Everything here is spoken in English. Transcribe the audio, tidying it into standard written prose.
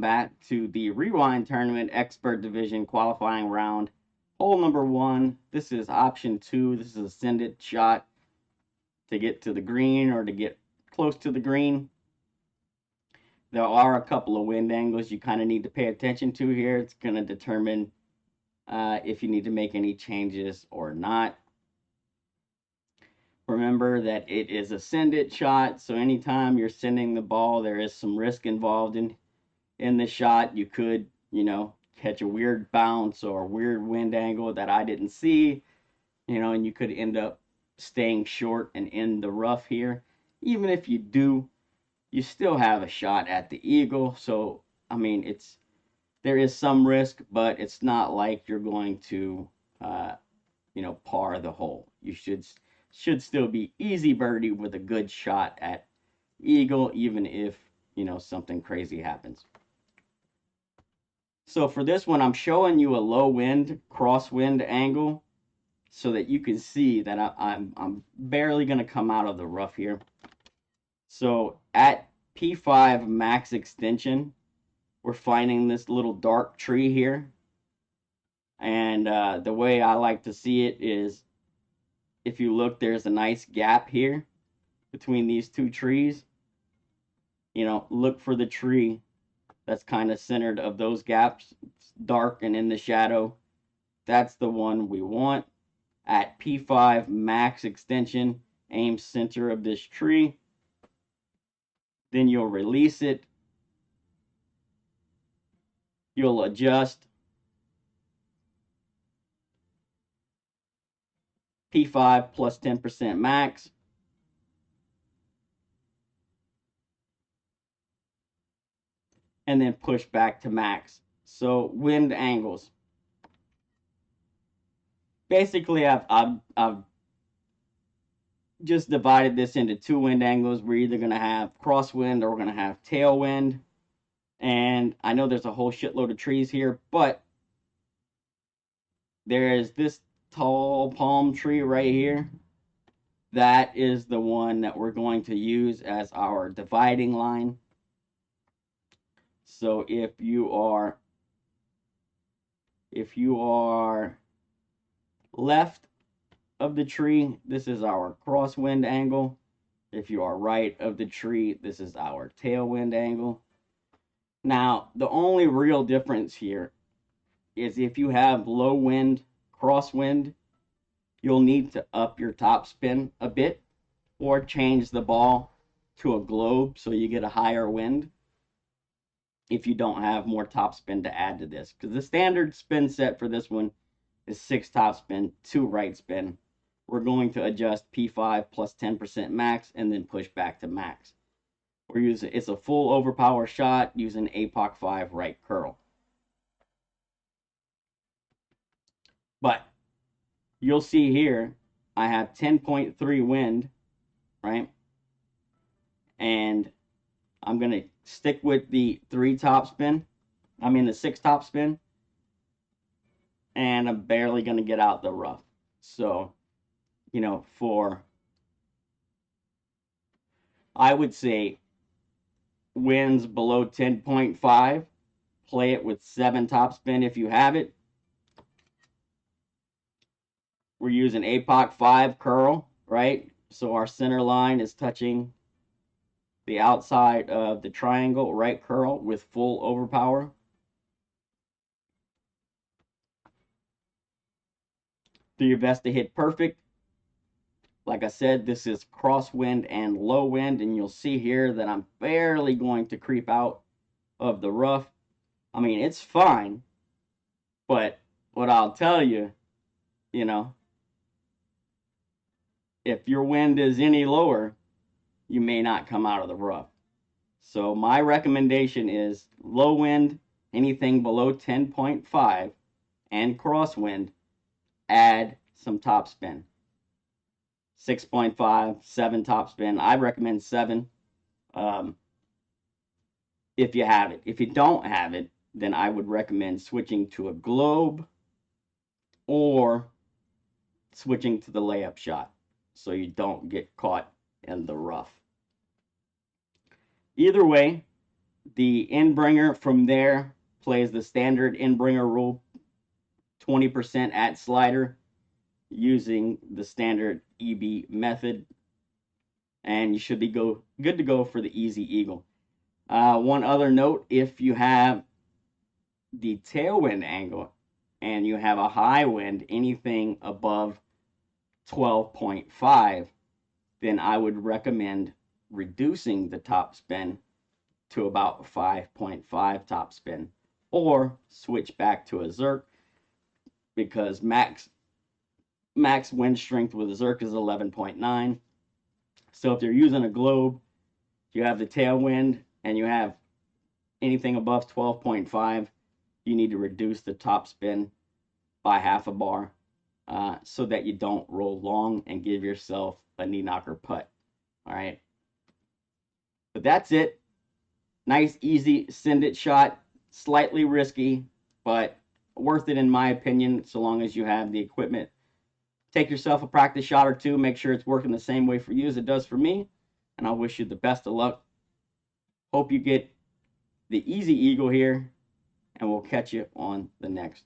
back to the Rewind Tournament Expert Division qualifying round. Hole number one. This is option two. This is a send it shot to get to the green or to get close to the green. There are a couple of wind angles you kind of need to pay attention to here. It's going to determine if you need to make any changes or not. Remember that it is a send it shot, so anytime you're sending the ball, there is some risk involved in the shot. You could, catch a weird bounce or a weird wind angle that I didn't see, and you could end up staying short and in the rough here. Even if you do, you still have a shot at the eagle. So, I mean, there is some risk, but it's not like you're going to, par the hole. You should still be easy birdie with a good shot at eagle, even if, something crazy happens. So for this one, I'm showing you a low wind, crosswind angle so that you can see that I'm barely going to come out of the rough here. So at P5 max extension, we're finding this little dark tree here. And the way I like to see it is, if you look, there's a nice gap here between these two trees. Look for the tree that's kind of centered of those gaps. It's dark and in the shadow. That's the one we want. At P5 max extension, aim center of this tree. Then you'll release it. You'll adjust. P5 plus 10% max. And then push back to max. So wind angles. Basically, I've just divided this into two wind angles. We're either going to have crosswind or we're going to have tailwind. And I know there's a whole shitload of trees here, but there's this tall palm tree right here. That is the one that we're going to use as our dividing line. So if you are left of the tree, this is our crosswind angle. If you are right of the tree, this is our tailwind angle. Now, the only real difference here is if you have low wind, crosswind, you'll need to up your topspin a bit or change the ball to a globe so you get a higher wind if you don't have more topspin to add to this. Because the standard spin set for this one is 6 topspin, 2 right spin. We're going to adjust P5 plus 10% max and then push back to max. It's a full overpower shot using APOC 5 right curl. But you'll see here, I have 10.3 wind, right? And I'm going to stick with the 6 topspin. And I'm barely going to get out the rough. So, I would say winds below 10.5, play it with 7 topspin if you have it. We're using APOC 5 curl, right? So our center line is touching the outside of the triangle, right curl with full overpower. Do your best to hit perfect. Like I said, this is crosswind and low wind, and you'll see here that I'm barely going to creep out of the rough. I mean, it's fine, but what I'll tell you, if your wind is any lower, you may not come out of the rough. So my recommendation is low wind, anything below 10.5, and crosswind, add some topspin. 6.5, 7 topspin. I recommend 7 if you have it. If you don't have it, then I would recommend switching to a globe or switching to the layup shot so you don't get caught in the rough. Either way, The inbringer from there plays the standard inbringer rule, 20% at slider, using the standard EB method, and you should be good to go for the Easy Eagle. One other note, if you have the tailwind angle and you have a high wind, anything above 12.5, then I would recommend reducing the top spin to about 5.5 top spin, or switch back to a Zerk, because max wind strength with a Zerk is 11.9. So if you're using a globe, you have the tailwind and you have anything above 12.5, you need to reduce the top spin by half a bar, so that you don't roll long and give yourself a knee knocker putt. All right. But that's it. Nice, easy send it shot. Slightly risky, but worth it in my opinion, so long as you have the equipment. Take yourself a practice shot or two. Make sure it's working the same way for you as it does for me. And I wish you the best of luck. Hope you get the Easy Eagle here, and we'll catch you on the next